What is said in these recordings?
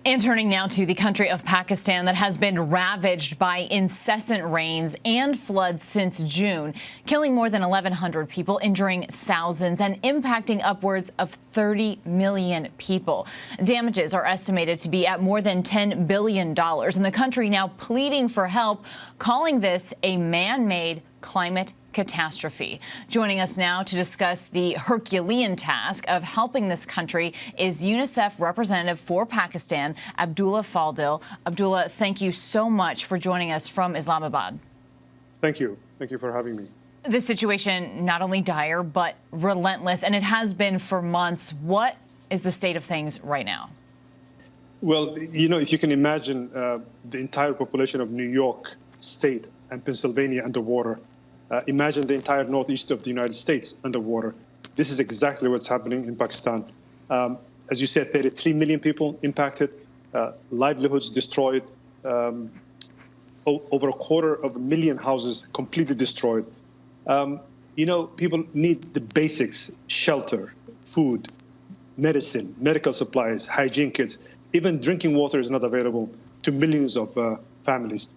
And turning now to the country of Pakistan that has been ravaged by incessant rains and floods since June, killing more than 1,100 people, injuring thousands, and impacting upwards of 30 million people. Damages are estimated to be at more than $10 billion, and the country now pleading for help, calling this a man-made climate catastrophe. Joining us now to discuss the Herculean task of helping this country is UNICEF representative for Pakistan, Abdullah Fadil. Abdullah, thank you so much for joining us from Islamabad. Thank you. Thank you for having me. This situation not only dire, but relentless, and it has been for months. What is the state of things right now? Well, you know, if you can imagine the entire population of New York State and Pennsylvania underwater, imagine the entire northeast of the United States underwater. This is exactly what's happening in Pakistan. As you said, 33 million people impacted, livelihoods destroyed, over 250,000 houses completely destroyed. You know, people need the basics: shelter, food, medicine, medical supplies, hygiene kits. Even drinking water is not available to millions of families.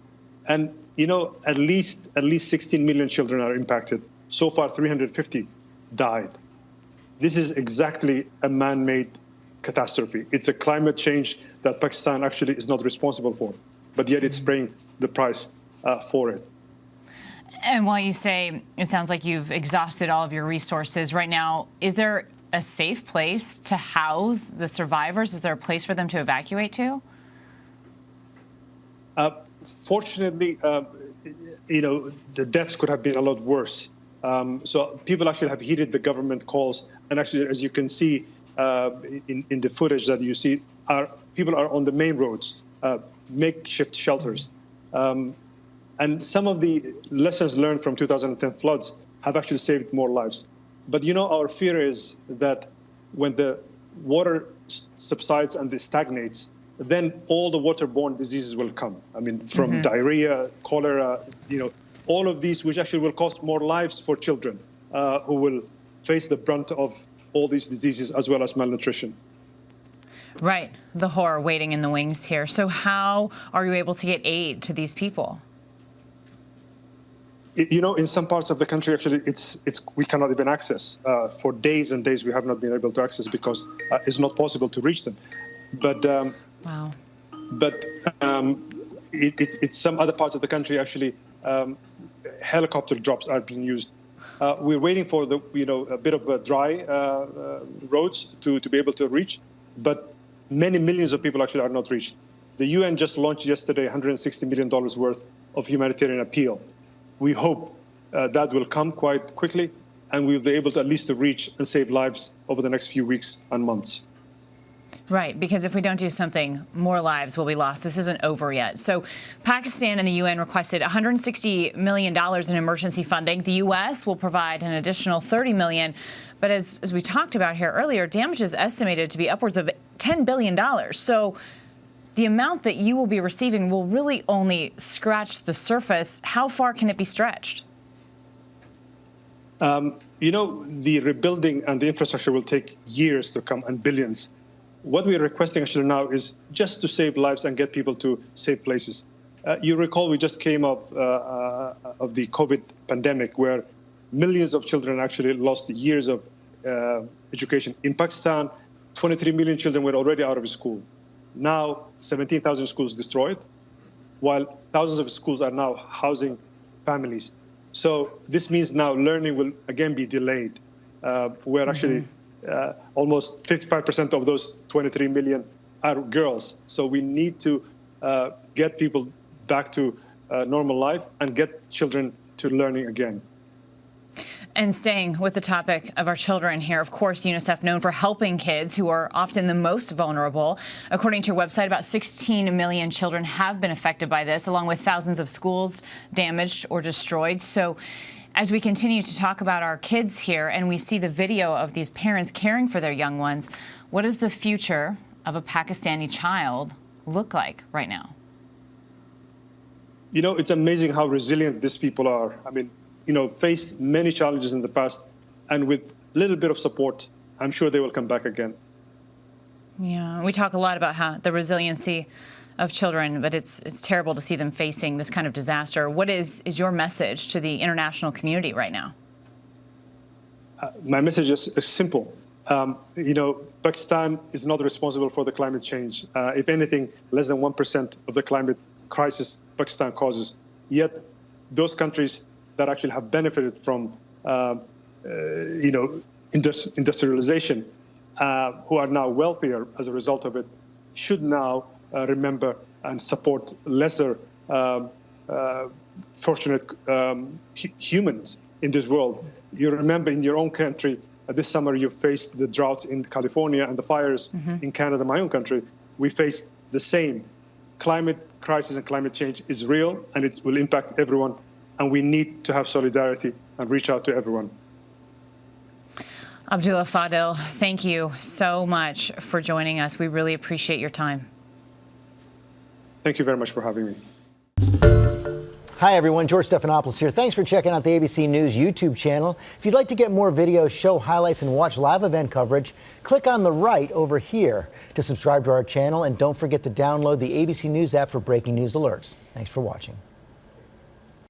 And you know, at least 16 million children are impacted. So far, 350 died. This is exactly a man-made catastrophe. It's a climate change that Pakistan actually is not responsible for, but yet it's paying the price for it. And while you say it sounds like you've exhausted all of your resources right now, is there a safe place to house the survivors? Is there a place for them to evacuate to? Fortunately, you know, the deaths could have been a lot worse. So people actually have heeded the government calls. And actually, as you can see in the footage that you see, people are on the main roads, makeshift shelters. And some of the lessons learned from 2010 floods have actually saved more lives. But, you know, our fear is that when the water subsides and it stagnates, then all the waterborne diseases will come. I mean, from diarrhea, cholera, you know, all of these, which actually will cost more lives for children who will face the brunt of all these diseases as well as malnutrition. Right. The horror waiting in the wings here. So how are you able to get aid to these people? You know, in some parts of the country, actually, we cannot even access. For days and days, we have not been able to access because it's not possible to reach them. But wow. But it's some other parts of the country, actually, helicopter drops are being used. We're waiting for a bit of dry roads to be able to reach, but many millions of people actually are not reached. The UN just launched yesterday $160 million worth of humanitarian appeal. We hope that will come quite quickly, and we'll be able to at least to reach and save lives over the next few weeks and months. Right, because if we don't do something, more lives will be lost. This isn't over yet. So Pakistan and the UN requested $160 million in emergency funding. The U.S. will provide an additional $30 million. But as we talked about here earlier, damage is estimated to be upwards of $10 billion. So the amount that you will be receiving will really only scratch the surface. How far can it be stretched? You know, the rebuilding and the infrastructure will take years to come and billions. What we're requesting actually now is just to save lives and get people to safe places. You recall we just came up of the COVID pandemic, where millions of children actually lost years of education. In Pakistan, 23 million children were already out of school. Now, 17,000 schools destroyed, while thousands of schools are now housing families. So this means now learning will again be delayed. We're actually almost 55% of those 23 million are girls. So we need to get people back to normal life and get children to learning again. And staying with the topic of our children here, of course, UNICEF known for helping kids who are often the most vulnerable. According to your website, about 16 million children have been affected by this, along with thousands of schools damaged or destroyed. So as we continue to talk about our kids here and we see the video of these parents caring for their young ones, what does the future of a Pakistani child look like right now? You know, it's amazing how resilient these people are. I mean, you know, faced many challenges in the past, and with a little bit of support, I'm sure they will come back again. Yeah, we talk a lot about how the resiliency of children, but it's terrible to see them facing this kind of disaster. What is your message to the international community right now? My message is simple. Pakistan is not responsible for the climate change. If anything, less than 1% of the climate crisis Pakistan causes. Yet, those countries that actually have benefited from, industrialization, who are now wealthier as a result of it, should now remember and support lesser fortunate humans in this world. You remember in your own country, this summer you faced the droughts in California and the fires in Canada, my own country. We faced the same. Climate crisis and climate change is real, and it will impact everyone. And we need to have solidarity and reach out to everyone. Abdullah Fadil, thank you so much for joining us. We really appreciate your time. Thank you very much for having me. Hi, everyone. George Stephanopoulos here. Thanks for checking out the ABC News YouTube channel. If you'd like to get more videos, show highlights, and watch live event coverage, click on the right over here to subscribe to our channel. And don't forget to download the ABC News app for breaking news alerts. Thanks for watching.